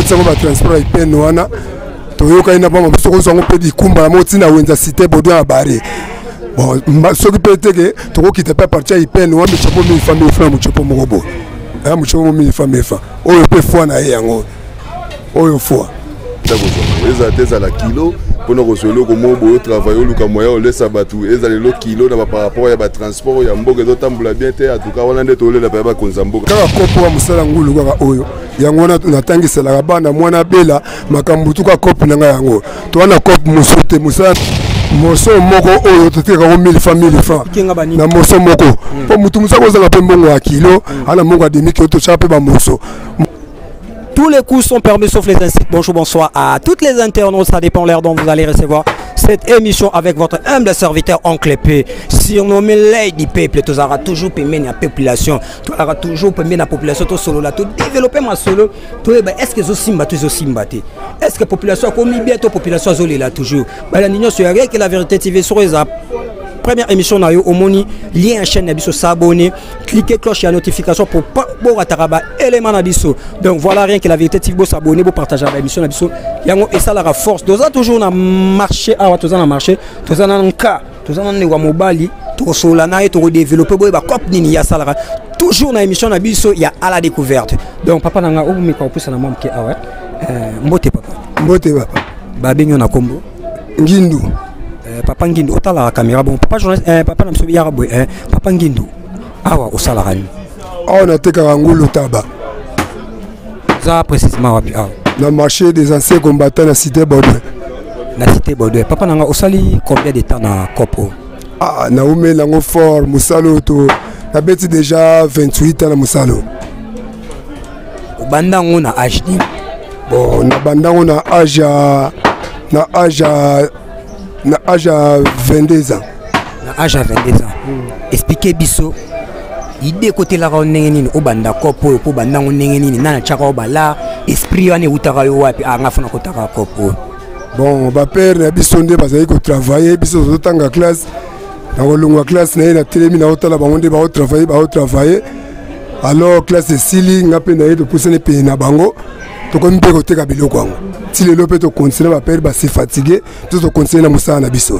sango ba transport ipen wana toyoka ina ba mosoko sango pe di kumba moti na wenza cité bodo na bare bon soki pe teke toko kita pa partir ipen wana mi chopo mi famille frère mu chopo mobo mu chopo mi famille fa oyo pe fwa na yango oyo fwa eza teza la kilo pour nous solo comme au travail au cas moyen on laisse abattu eza le kilo na par rapport ya ba transport ya mboka zo tambula bien te en tout cas on a ndetole na ba konzambo kaka kopo wa musala ngulu kaka oyo yango na tangisela bana mwana bela makambu tuka kopo na yango to wana kopo musote musala moso moko oyo toteka ko 1000 famille francs na moso moko po mutu musako za pe mbongo ya kilo ana mbongo ya demi kilo to chape ba moso. Tous les coups sont permis sauf les insultes. Bonjour, bonsoir à toutes les internautes. Ça dépend l'heure dont vous allez recevoir cette émission avec votre humble serviteur Oncle P. Surnommé Lady Peuple. Tu auras toujours permis la population. Tu auras toujours permis la population. Tu solo là. Tu développer ma solo. Est-ce que est-ce que la population a commis bien ta population a là toujours. La Nignon sur que la vérité TV sur les première émission na yo omoni lien chaîne na biso s'abonner cliquer cloche et notification pour pas taraba élément na biso donc voilà rien que la vérité TV s'abonner pour partager la émission na biso yango et ça la force doza toujours na marché ah toza na marché toza na nka toza na wa mobali to sola na et to développer boy ba cop nini ya sala toujours na émission na biso ya à la découverte donc papa nanga obu ko pusa na momke ah ouais mbote papa ba benyo na kombo ngindu papa Ngindu otala la caméra bon papa journaliste papa na msobi yarabu papa Ngindu awa osala rani on a teka ngulu taba za précisément wapi awa na marché des anciens combattants na cité Baudouin papa nanga osali combien de temps na kopo ah na ume lango fort musalo to na beti déjà 28 ans na musalo bandango na âge bon na bandango na âge na âge à 22 ans. Na âge à 22 ans. Expliquez biso. Idée côté la ndenge nini obanda kopo po banda ndenge nini na chaka obala esprit wane utaka yo wapi anga fona kotaka kopo. Bon ba père na biso nde bazali ko travailler biso zo tanga classe na kolungwa classe na telemi na otala bango nde ba travailler alors classe sili ngape na yeto pusene pe na bango to ko mpe ko teka biloko yango ti lelo pe to continuer ba père ba se fatiguer to continuer na musala na biso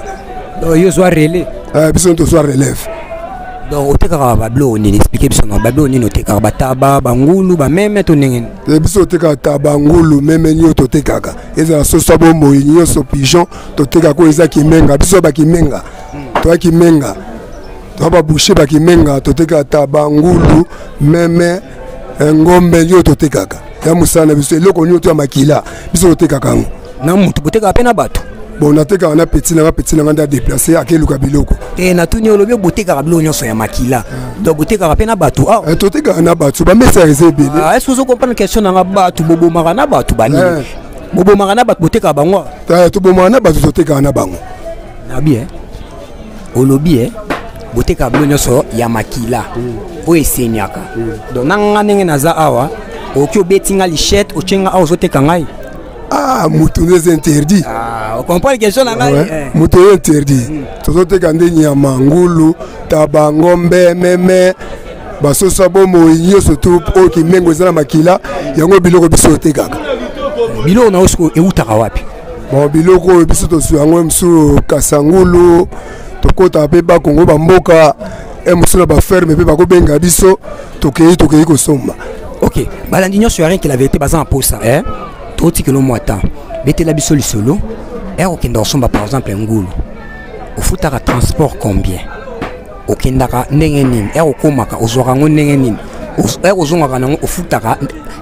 donc yo zo relais biso to so relève donc oteka ba blo ni expliquer biso na ba blo ni oteka ba taba bangulu ba meme to ndenge biso oteka taba ngulu meme ni to tekaka eza so sabo moyi so pigeon to teka ko eza kimenga biso ba kimenga to kimenga to ba boucher ba kimenga to teka taba ngulu meme ngombe yo to tekaka ya musana biso eloko nyoto ya makila biso oteka kango na mutu boteka pena bato bon nateka na petit na nganda déplacer akeluka biloko na tuni olobi boteka biloko nyonso ya makila donc boteka pena bato ah to teka na bato ba mesa rezebele est-ce que vous comprenez question na bato bobo marana bato bani bobo marana bato boteka bango to bobo marana bato to teka na bango na bien olobi boteka biloko nyonso ya makila o esenyaka donc nanga ndenge naza awa okyo betinga lichette ochenga a ozoteka ngai ah mutu n'est interdit on comprend la question ngai mutu est interdit tozoteka nde nyama ngulu taba ngombe meme basosa bomo nyoso to o kimengo ezana makila yango biloko biso otekaka biloko na osko eutaka wapi bon biloko biso to yango msu kasangulu tokota pe ba Kongo ba mboka musuna ba ferme pe ba ko benga biso tokei ko somba. Ok, balandinyo sur rien que la vérité basant pour ça tout que le mois temps bete la biso solo okenda somba par exemple ngulu ofutaka transport combien okendaka ndenge nini okomaka ozwaka ngo ndenge nini ozongaka nango ofutaka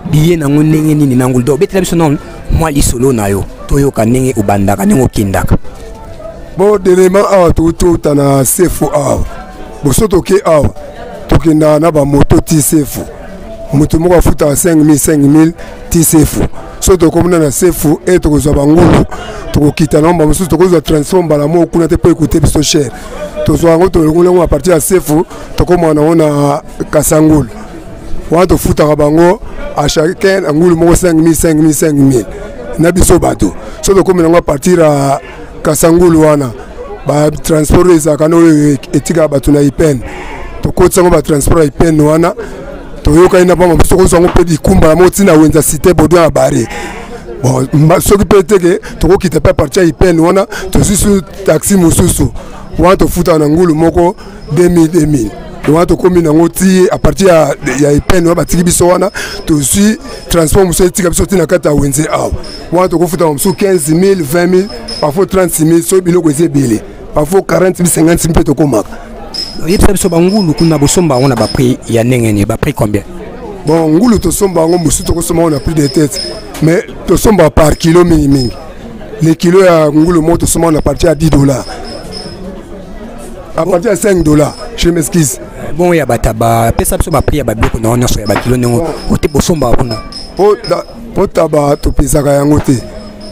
biye nango ndenge nini na ngulu do bete la biso non moi lisolo na yo toyoka ndenge obandaka ndenge okendaka bon dernièrement awa to tana sefo awa boso toke awa tokenda na bamoto tisefu moto moko afuta 5000 tisefu so tokomona na sefu e tokozwa bangulu tokokita na mba mosusu tokozwa transform bala mo kuna te po écouter biso cher tozwa yango tolongola à partir ya sefu tokomona na kasangulu wana tofutaka bango à chacun angulu moko 5000 na biso bato so tokomona yango à partir ya kasangulu wana ba transport ezaka no etika bato na ipene tokotisa ngo ba transport ya ipene wana toyoka ina pa mosusu kozango pe dikumba la moti na wenza cité bodo ya bare bon soki pe teke tokokita pe partir ya ipene wana tosusu taxi mosusu wana tofuta na ngulu moko 2000 wana tokomi nango ti à partir ya ipene wana batiki biso wana tozwi transport mosusu etika biso ti na kati ya wenze awa wana tokofuta mosusu 15000 20000 parfois 30000 so biloko eza ebele parfois 40000 50000 mpe tokomaka yebisa biso bangulu kuna bosomba on a ba prix ya nengeni ba prix combien? Bon ngulu to somba ngo musu to kosoma on a prix de tête mais to somba par kilo mingi les kilos ya ngulu mo to soma on a partir à $10 à partir à $5 je m'excuse bon ya bataba pesa biso ba prix ya ba biloko na on so ya ba kilo nengo ote bosomba kuna po taba to pesaka yango te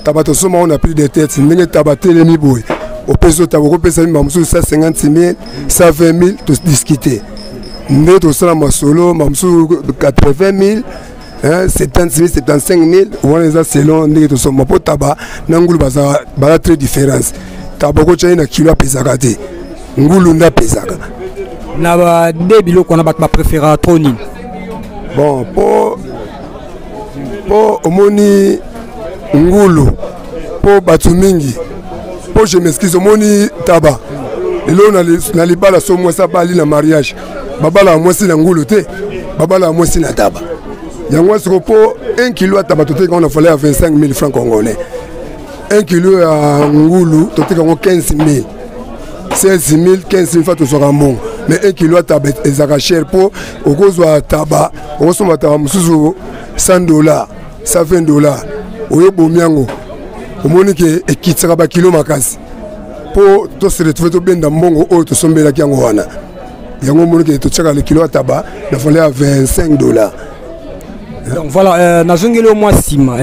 taba to soma on a prix de tête ndenge taba telemi boy au peso taboko pesa mba musu 150 000 120 000 to discuter ndé to sala masolo musu 80 000 70 000 75 000 on les a selon ndé to soma po taba na ngulu baza très différence taboko chaina kilo pesaka te ngulu nda pesaka na ba de biloko na ba préféra troni bon po omoni ngulu po batu mingi po je m'excuse omoni taba elo na libala so mwasa bali na mariage babala mwasi na ngulu te babala mwasi na taba yango siko po 1 kilo ya taba toteka on a fallu à 25 000 francs congolais 1 kilo ya ngulu toteka on 15 000 16 000 15 000 fa to soka mbongo mais 1 kilo ya taba ezaka cher po okozwa taba okosoma taba mususu $100 $120 oyobomi yango omoni ke ekitsaka ba kilo makasi po to se retrouver to benda mbongo oyo to sombela kyango wana yango omoni ke to tsaka le kilo ya taba na fallait à $25. Donc voilà nazongeli au moins sima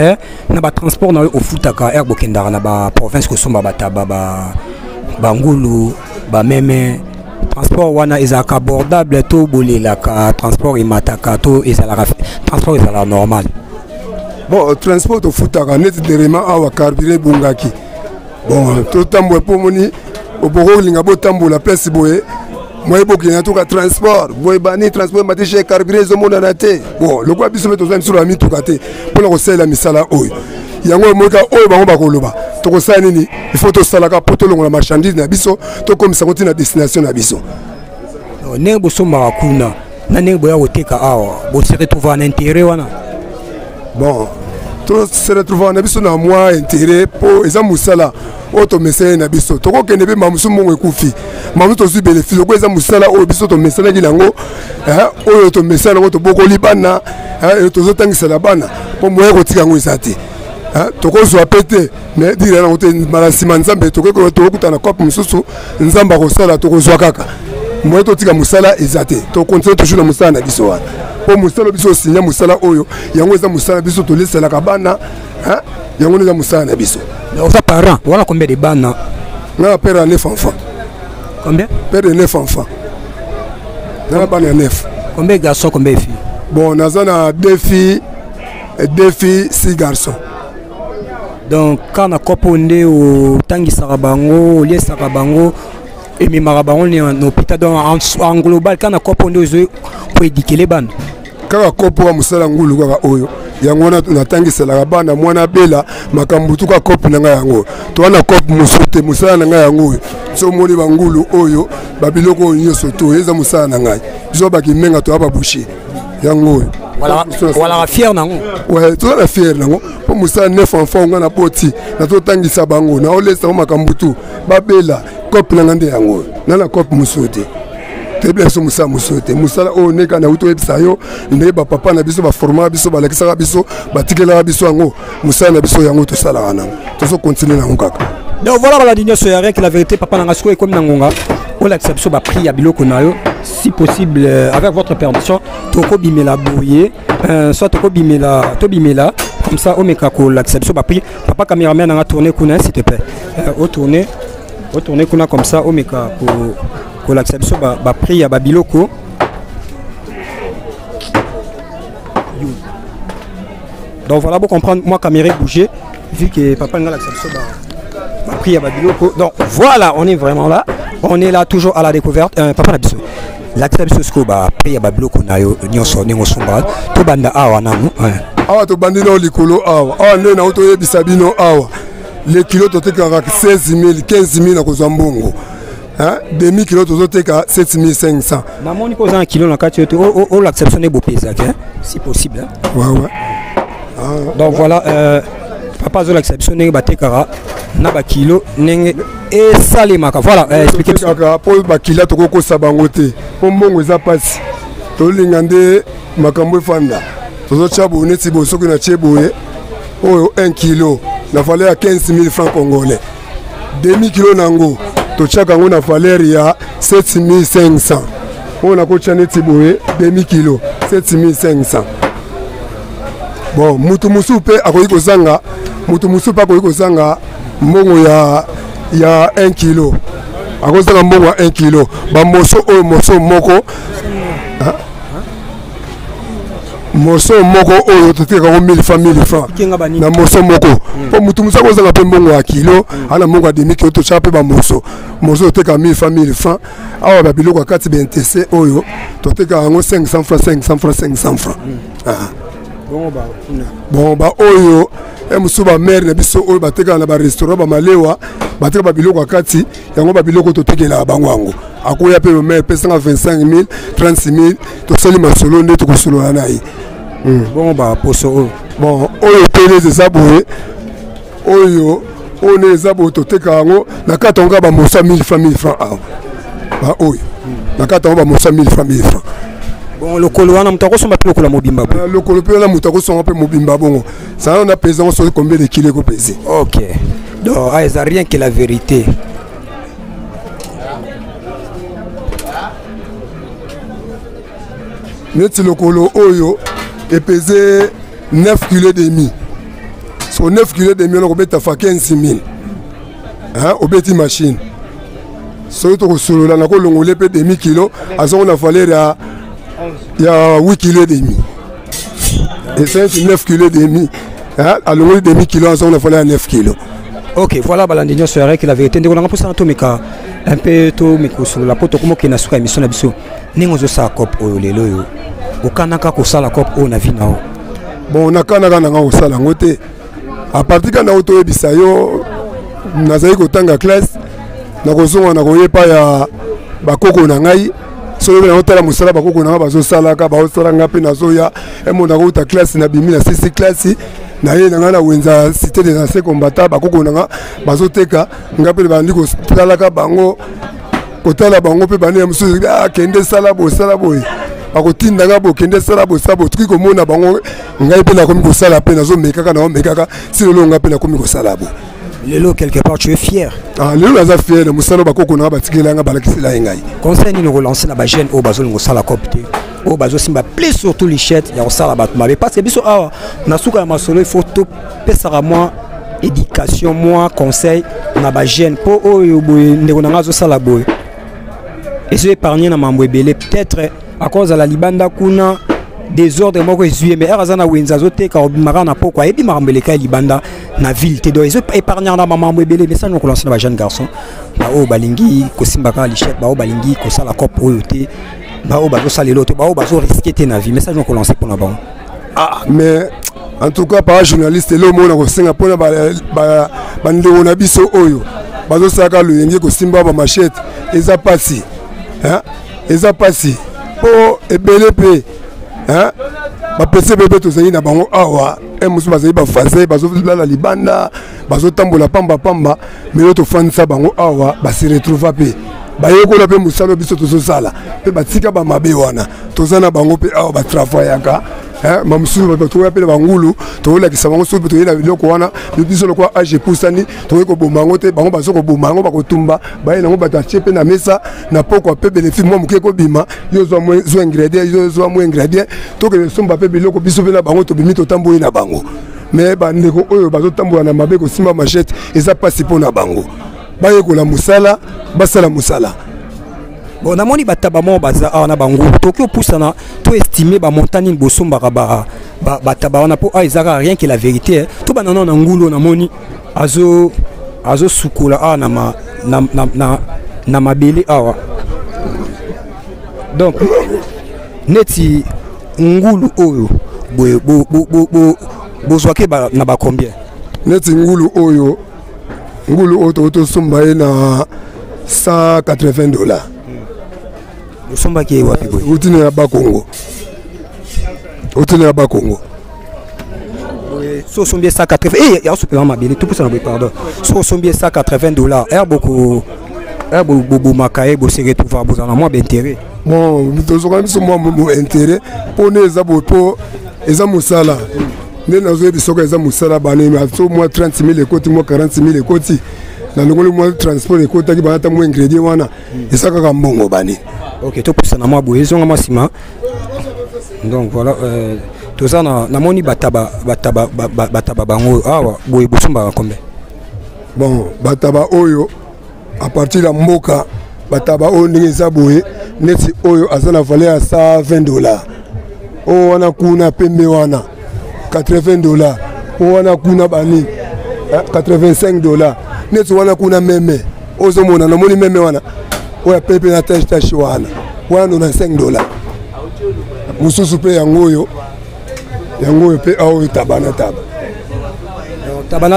na ba transport na au futaka erbo kendara na ba province ko somba ba taba ba ngulu ba meme transport wana ezaka abordable to bolela ka transport imataka to ezala transport ezala normal. Bon transport au futaka net derema awa carburé bungaki bon to tambo po moni oboko linga bo tambo la place boye moi boki na to ka transport boye bani transport mati chez carburé zo mona na te bon le quoi biso meto zami sur la mi to kate pour la sala misala oyo yango moka oyo bango bakoloba to ko sala nini il faut to sala ka poto longo la marchandise na biso to comme ça continue na destination na biso ne bo somba kuna na ne bo ya oteka awa bo se retrouver en intérêt wana bon to se retrouver na biso na moi intérêt po eza musala oto mesele na biso to ko kende be mamusu mongo ekufi mamusu to su bénéfice ko eza musala o biso to mesele gilango oyo to mesele ko to boko libana to zo tangisa la bana po moye ko tika ngo isati to ko zo apete mais dire na ote malasima nzambe to ko to kutana kope mususu nzamba ko sala to ko zo kaka moye to tika musala ezate to continue toujours na musala na biso wana po musala biso sinya musala oyo yango eza musala biso to lesela ka bana yango eza musala na biso. Aux parents, voilà combien de bana? Non, père a 9 enfants. Combien? Père de 9 enfants. Non, pas 9. Combien de garçons, combien de filles? Bon, on a 2 filles, 6 garçons. Donc, quand on a coupé au Tangi Sarabango, au Lies Sarabango, et même Marabango, on est en hôpital en global, quand on a coupé pour éduquer les bandes. Quand on a coupé au Moussala Ngoulou, yango na tangisela bana mwana bela makambo tuka kopi na nga yango to wana kopi musote musala na nga yango so moni bangulu oyo babiloko nyoso to eza musala na ngai biso bakimenga to aba boucher yango wala fier nango ouais to la fier nango po musala 9 enfants nga na poti na to tangisa bango na olesa makambo tu babela kopi na ngande yango na kopi musote tebleso musa musote musala o neka na uto ebisayo ndeba papa na biso ba forma biso ba lekisa biso batikela biso yango musala na biso yango to sala wana to so continuer na ngaka. Donc voilà la ligne sur rien que la vérité papa na ngasiko comme na ngonga on l'accepte sur prix à biloko nayo si possible avec votre permission toko bimela boye soit toko bimela to bimela comme ça on meka ko l'accepte sur prix papa cameraman a tourné kuna s'il te plaît au tourner kuna comme ça on meka ko l'accepte sur prix à biloko. Donc voilà, pour comprendre, moi caméra bouger vu que papa n'a l'accepte sur prix à biloko. Donc voilà, on est vraiment là. On est là toujours à la découverte. Papa Nabiso. L'accepte sur prix à biloko nayo nyoso ningo somba. To banda awa namu. Awa to bandino likolo awa. Awa nena auto yebisabino awa. Les kilos to teka 16 000, 15 000 na kozambongo. Demi kilo to teka 7 500. Na moni ko za kilo na kati o l'acception est beau pesa si possible. Ouais. Donc voilà, papa zo l'acception n'est pas tekara na ba kilo nenge et salimaka. Voilà, expliquez kaka pour ba kilo to ko sabangote. Po mbongo za pasi. To lingande makambo fanda. To zo chabo neti bo soko na cheboye. Oh 1 kilo na valeur à 15 000 francs congolais. Demi kilo nango to chaka ngo na valeur ya 7 500. On a ko chaneti boye demi kilo 7 500. Bon, mutu musupe akoyi kozanga mbongo ya 1 kilo. Akozanga mbongo ya 1 kilo. Ba moso oyo moso moko. Moso moko oyo toteka ko 1000 francs. Na moso moko. Po mutu musa kozanga pe mbongo ya kilo, ana mbongo ya demi kilo to chape ba moso. Moso toteka 1000 francs. Awa ba biloko kati BNTC oyo toteka ngo 500 francs. Bon ba oyo musuba mère na biso oyo bateka na ba restaurant ba malewa bateka ba biloko akati yango ba biloko to tekela bango akoya pe mère pesa 25 000 36 000 to sali masolo nde to kosolo na yi bon ba poso bon oyo tele zezaboye oyo one zabo to teka yango na katonga ba mosa 1000 francs ba oyo na katonga ba mosa 1000 francs. Bon, le coloana mutako somba pe lokola mobimba. Le coloana mutako somba pe mobimba bongo. Ça on a pesé on sait combien de kilos qu'on pèse. OK. Donc ça rien que la vérité. Net le colo oyo est pesé 9 kg demi. Sur 9 kg demi on a fait 15 000. Hein, au petit machine. So to solo la ko longolé pe demi kilo, azo on a valeur il y a 8 kg demi. Et c'est 9 kg demi. Alors demi kilo, on a fallu à 9 kg. Ok, voilà balandinho soirée que la vérité. On a posé un peu tout mais sur la poto comme qui n'a pas émission abisso. Ningo zo sa cop o lelo yo. O kanaka ko sala cop o na vina o. Bon on a kanaka na ko sala ngote. À partir quand auto ebisa yo nazai ko tanga classe na ko zonga na ko yepa ya bakoko na ngai. Solo na hotela musala bakoko na bazo salaka ba osala ngapi na zoya e mona ko ta classe na bimi na 6 classe na ye na na wenza cité des anciens combattants bakoko na bazo teka ngapi ba ndiko salaka bango kotala bango pe bane musu kende sala bo akotinda ngabo kende sala bo tuki ko mona bango ngai pe na komi ko sala pe na zo mekaka na mekaka silo ngapi na komi ko sala bo. Lelo quelque part tu es fier. Ah lelo naza fier de musala bakoko na batikela nga balakisela ngai. Conseil ni relancer na ba jeune au bazo ngo sala copte. Au bazo simba plus surtout les chètes ya sala bat mabe parce que biso awa na suka masolo il faut tout pesara moi éducation moi conseil na ba jeune po oyo boye ndeko na ngazo sala boye. Et je épargner na mambo ebele peut-être à cause de la libanda kuna désordre moko ezuye mais erazana wenza zote ka obimara na poko ebi marambeleka libanda na ville te do ezo épargner na maman ebele mais ça nous lancer na jeune garçon ba o balingi ko simba ka lichette ba o balingi ko sala cop oyo te ba o bazo sala loto ba o bazo risquer te na vie mais ça nous lancer pour na ba mais en tout cas par journaliste lo mona ko singa pona ba ndeko na biso oyo bazo saka lo yenge ko simba ba machette eza pasi hein eza pasi po ebele pe hein ba pese bebe to zali na bango awa e musu bazali ba faze bazo la libanda bazo tambola pamba mais to fansa bango awa ba se retrouver pe ba yeko la pe musalo biso to sala pe batika ba mabe wana to zana bango pe awa ba travaillaka mamusu to appelle bangulu to la kisabango so to ina biloko wana biso lokwa age pusani to ko bomango te bango baso ko bomango ba ko tumba ba ina ngo bata chepe na mesa na poko pe bénéfice moi muke ko bima yo zo mo zo ingrédient yo zo mo ingrédient to ke somba pe biloko biso pe na bango to bimi to tambo ina bango mais ba ndeko oyo bazo tambola na mabe ko simba machette eza pasi pona bango ba yekola musala basala musala. Bon, on a moni bataba mo baza na bango. Tokyo poussana, to estimer ba montagne bosomba ba bataba on a po ezaka rien que la vérité. To banana na ngulo na moni azo sukola na mabeli awa. Donc neti ngulu oyo bozwake na ba combien? Neti ngulu oyo to somba na $180. Somba qui est wapi boy? Utine ya Bakongo. So sombie 180. Eh, ya super ma bien tout pour ça pardon. So sombie $180. Beaucoup makaye bo se retrouver bo na moi d'intérêt. Bon, nous avons mis moi intérêt pour les abo pour les amusala. Nous avons dit que les amusala bani mais so moi 30 000 ekoti moi 40 000 ekoti. Na ngolo moi transport ekota ki banata mo ingrédient wana. Esaka ka mbongo bani. Ok, tout pour ça na moi boyezo ngama sima. Donc voilà tout ça na moni bataba bango awa boye bosomba combien? Bon, bataba oyo à partir de mboka bataba oyo ndenge za boye neti oyo azana valeur à $120. O wana kuna pembe wana $80. O wana kuna bani $85. Neti wana kuna meme. Ozo mona na moni meme wana. Oya pepe na tashi wana. Wana na $5. Mususu pe yango pe awo tabana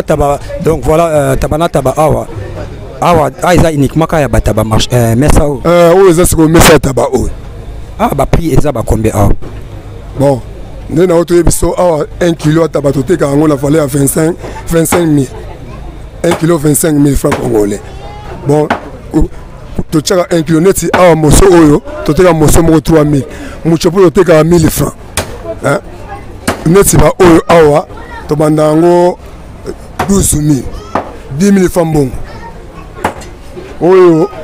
taba. Donc voilà tabana taba awa eza uniquement kaya bataba marche mesa o. Eza siko mesa taba o. Ba prix eza ba combien awa? Bon, nous avons biso awa 1 kilo taba toteka yango la valeur à 25 000. 1 kilo 25 000 francs congolais. Bon, to tchaka 1 kilo neti awa moso oyo toteka moso moko 3 000. Muchopo toteka 1 000 francs. Hein? Neti ba oyo awa to bandango 12 000. 10 000 francs bon.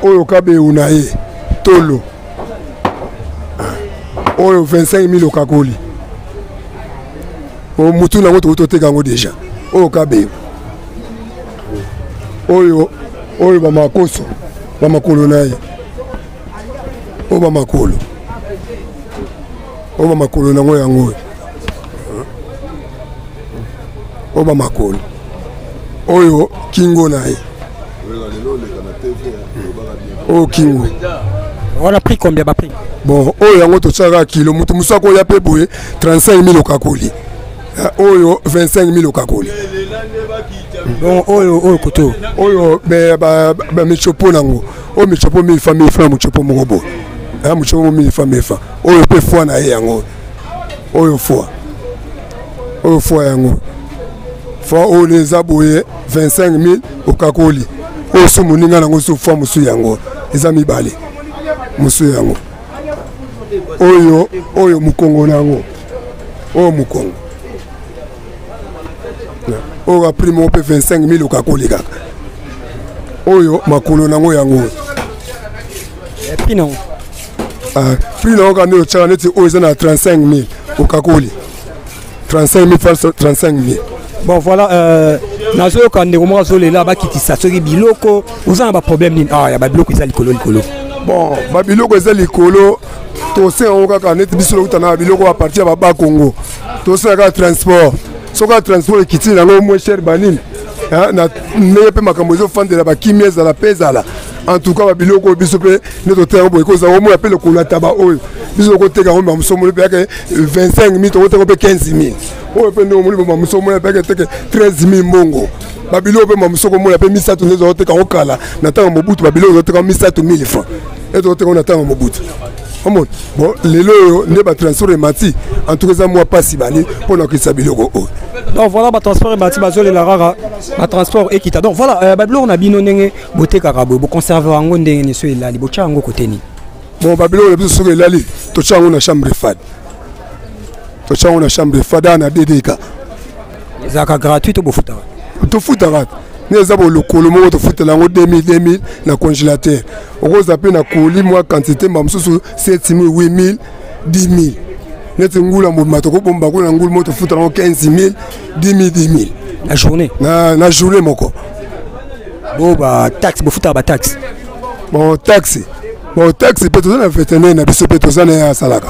Oyo kabe unaye tolo. Oyo 25 000 au kakoli. O mutu na ngoto toteka ngo déjà. Oyo kabe. Oyo ba makoso. Ba makolo naye. O ba makolo. O ba makolo na ngo yango. O ba makolo. Oyo kingo naye. O kingo. On a pris combien ba prix? Bon, oyo yango to tsaka kilo mutu musako ya pe boye 35 000 au kakoli. Oyo 25 000 au kakoli. Donc oyo koto. Oyo ba michopo nango. O michopo 1000 francs michopo mogobo. Michopo 1000 francs. Oyo pe fois na yango. Oyo fois. Oyo fois yango. Fois o les aboye 25 000 au kakoli. O sumu ninga nango su fois musu yango. Ezami bale. Musu yango. Oyo mukongo nango. Oyo mukongo. Oyo a prix mo pe 25 000 au kakoli kaka. Oyo makolo nango yango. Prix non. Prix nango ka ndio tsaka neti oyo za na 35 000 au kakoli. 35 000 francs 35 000. Bon voilà nazo ka ndeko mo zo lela ba kitisa soki biloko uzana ba problème nini ya ba biloko ezali likolo. Bon ba biloko ezali likolo to se on kaka neti bisolo utana biloko a partir ba Bakongo. To se ka transport. Soka transport ekiti nango moins cher banini. Na meye pe makambo zo fandela ba kimia za la pezala. En tout cas ba biloko biso pe neto terre boy ko za o mo appelle ko la taba oyo. Biso ko teka ngo msomo pe ke 25 000 to teka pe 15 000. Oyo pe no mo msomo pe ke teke 13 000 mbongo. Ba biloko pe msoko mo pe 300 nezo teka ko kala na tanga mobutu ba biloko teka 300 000 francs. Eto teka na tanga mobutu. Bon, lelo ne ba transport mati en tout cas moi pas si bani pour na kisa biloko o. Donc voilà ba transport mati bazole la rara ba transport ekita. Donc voilà ba biloko na bino ndenge bote karabo bo conserver ngo ndenge ni so elali bo chango côté ni. Bon ba biloko biso so elali to chango na chambre fade. tochango na chambre fada na DDK ezalaka gratuit to bofutaka tofutaka neza bolokolo moko tofutela yango 2000 na congélateur okoza mpe na koli mwa quantité mba mosusu 7000 8000 10000 neti ngula mobima tokobomba kuna ngulu moko tofutela yango 15000 10000 la journée na journée moko bo bataxe bofutaka bataxe bon taxe mpe toza na vétérinaire na biso mpe toza na ya asalaka.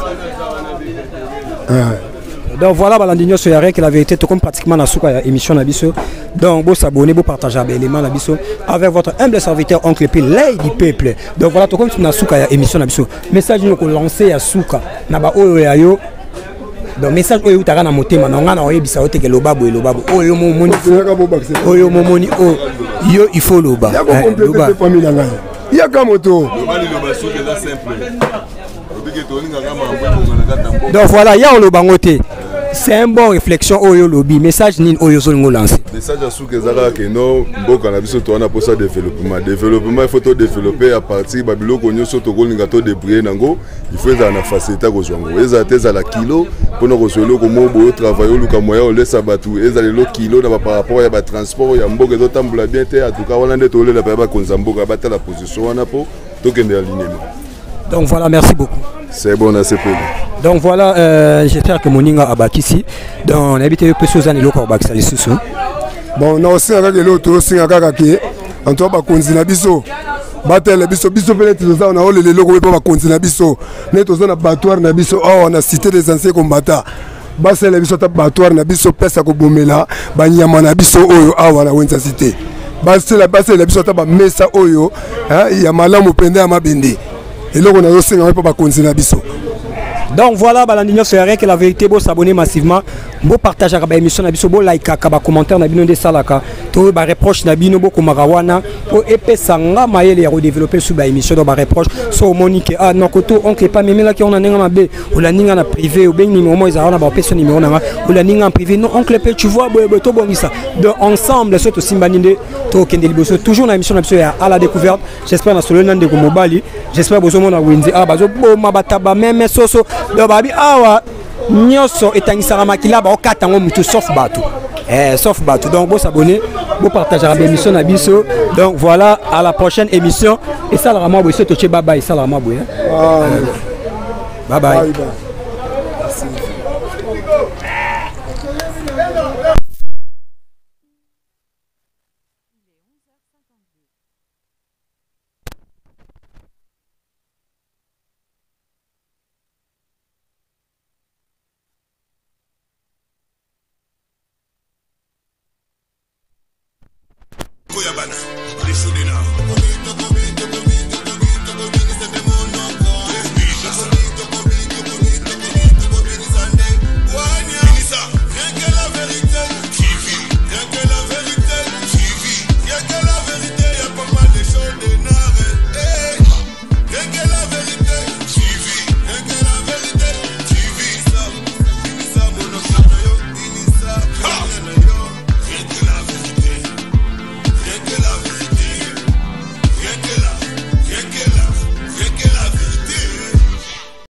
Donc voilà, balandinyo so yare que la vérité tout comme pratiquement na souka émission na biso. Donc vous s'abonner, vous partager l'élément na biso avec votre humble serviteur oncle P l'œil du peuple. Donc voilà tout comme na souka émission na biso. Message nous ko lancer à souka na ba oyo ya yo. Donc message oyo utaka na motema na ngana oyebisa ote ke lobabo oyo momoni oyo momoni o yo il faut loba. Loba famille na ngai. Ya kamoto. Donc voilà, il y a le bangote. C'est un bon réflexion au lobby. Message nin au yo zongo lancé. Message à ceux qui ont que non, beaucoup na biso to na pour ça développement. Développement il faut to développer à partir babilo konyo soto ko linga to débrouiller nango. Il faut ça na facilité ko zongo. Eza teza la kilo pour no resolo ko mo bo travailler luka moya o lesa batu. Eza le kilo na par rapport ya ba transport ya mboga zo tambula bien te en tout cas on a to le ba konzamboka ba la position wana po to kende alignement. Donc voilà, merci beaucoup. C'est bon, c'est peu. Donc voilà, j'espère que Moninga a bâti ici. Donc on habite peu choses années locaux bâti ça ici. Bon, on a aussi un gars qui est l'autre, aussi un gars qui est en toi ba konzina biso. Battle biso peut-être on a les locaux pas ba konzina biso. Net aux na battoir na biso. Oh, on a cité des anciens combattants. Basa la biso ta battoir na biso pesa ko bomela, ba nyama na biso oyo awa na wenza cité. Basa la biso ta ba mesa oyo, ya malamu pende ya mabende. Et là, on a aussi un peu de continuer. Donc voilà, balandinyo c'est que la vérité, vous s'abonner massivement, vous partagez la émission, vous like, vous commentaire, vous de salaka, vous reproche, vous komarawana, pour épais sanga maïle et redévelopper sur l'émission de reproche, sur Monique, ah non, koto, on ne pas même là qui on a n'enga mabe, ou la n'enga na privé, ou bien numéro ils ont na personne numéro na, ou la n'enga en privé, non, oncle P, tu vois, to bon ça. Donc ensemble, surtout simbaninde, to kendeliboso, toujours dans l'émission à la découverte. J'espère dans ce le nom de Mobali, j'espère que vous avez Winzi, ah bazo bo mabataba même soso. Donc babi awa nyoso etangisaka makila ba okatango mutu sauf batou sauf batou. Donc vous s'abonner, vous partager la émission na biso. Donc voilà, à la prochaine émission et ça la rama boy soto che bye bye ça la rama boy bye bye. Koyabana, les